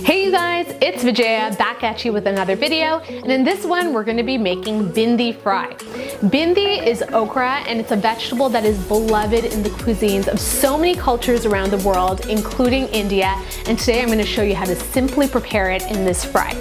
Hey you guys, it's Vijaya back at you with another video, and in this one we're going to be making Bhindi Fry. Bhindi is okra, and it's a vegetable that is beloved in the cuisines of so many cultures around the world, including India, and today I'm going to show you how to simply prepare it in this fry.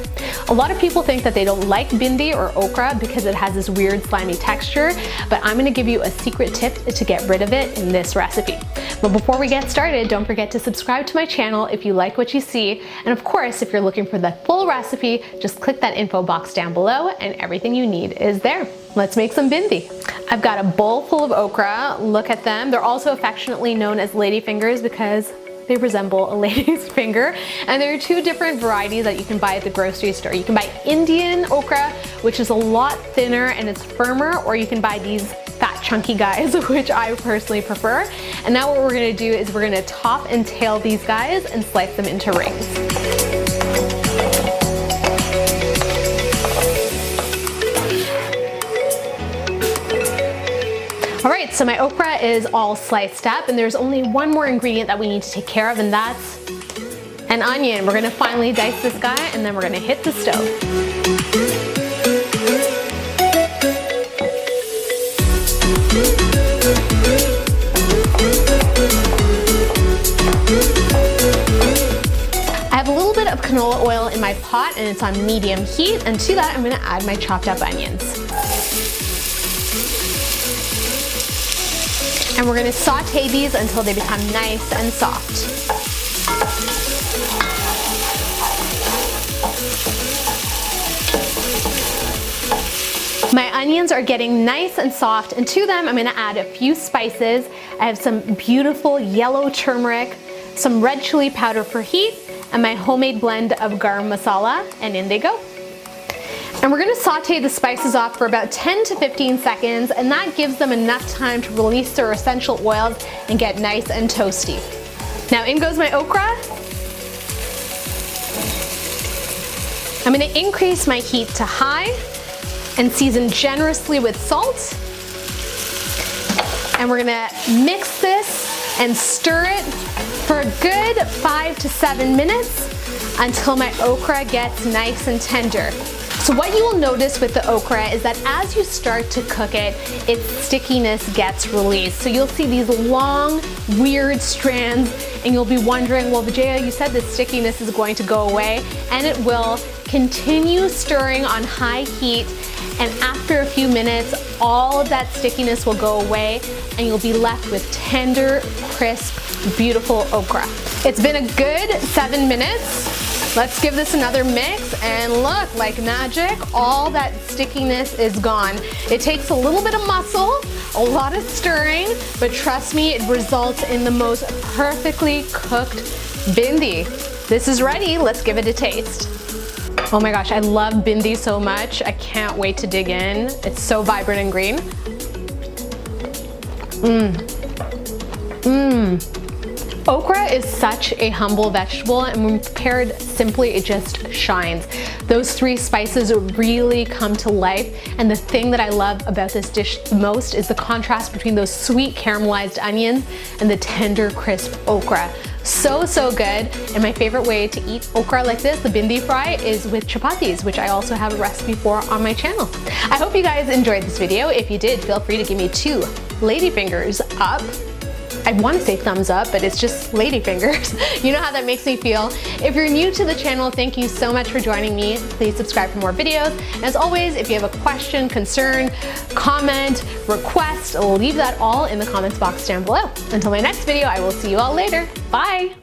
A lot of people think that they don't like bhindi or okra because it has this weird slimy texture, but I'm going to give you a secret tip to get rid of it in this recipe. But before we get started, don't forget to subscribe to my channel if you like what you see, and of course, if you're looking for the full recipe, just click that info box down below and everything you need is there. Let's make some bhindi. I've got a bowl full of okra. Look at them. They're also affectionately known as lady fingers because they resemble a lady's finger. And there are two different varieties that you can buy at the grocery store. You can buy Indian okra, which is a lot thinner and it's firmer, or you can buy these fat chunky guys, which I personally prefer. And now what we're gonna do is we're gonna top and tail these guys and slice them into rings. Alright, so my okra is all sliced up, and there's only one more ingredient that we need to take care of, and that's an onion. We're gonna finally dice this guy, and then we're gonna hit the stove. I have a little bit of canola oil in my pot, and it's on medium heat, and to that I'm gonna add my chopped up onions. And we're gonna saute these until they become nice and soft. My onions are getting nice and soft, and to them I'm gonna add a few spices. I have some beautiful yellow turmeric, some red chili powder for heat, and my homemade blend of Garam Masala, and in they go. And we're gonna saute the spices off for about 10 to 15 seconds, and that gives them enough time to release their essential oils and get nice and toasty. Now in goes my okra. I'm gonna increase my heat to high and season generously with salt. And we're gonna mix this and stir it for a good 5 to 7 minutes until my okra gets nice and tender. So what you will notice with the okra is that as you start to cook it, its stickiness gets released. So you'll see these long, weird strands, and you'll be wondering, well, Vijaya, you said the stickiness is going to go away, and it will. Continue stirring on high heat, and after a few minutes, all of that stickiness will go away, and you'll be left with tender, crisp, beautiful okra. It's been a good 7 minutes. Let's give this another mix, and look, like magic, all that stickiness is gone. It takes a little bit of muscle, a lot of stirring, but trust me, it results in the most perfectly cooked bhindi. This is ready, let's give it a taste. Oh my gosh, I love bhindi so much. I can't wait to dig in. It's so vibrant and green. Okra is such a humble vegetable, and when prepared simply, it just shines. Those three spices really come to life, and the thing that I love about this dish the most is the contrast between those sweet caramelized onions and the tender, crisp okra. So, so good. And my favorite way to eat okra like this, the Bhindi Fry, is with chapathis, which I also have a recipe for on my channel. I hope you guys enjoyed this video. If you did, feel free to give me 2 lady fingers up. I want to say thumbs up, but it's just lady fingers. You know how that makes me feel. If you're new to the channel, thank you so much for joining me. Please subscribe for more videos. And as always, if you have a question, concern, comment, request, leave that all in the comments box down below. Until my next video, I will see you all later. Bye.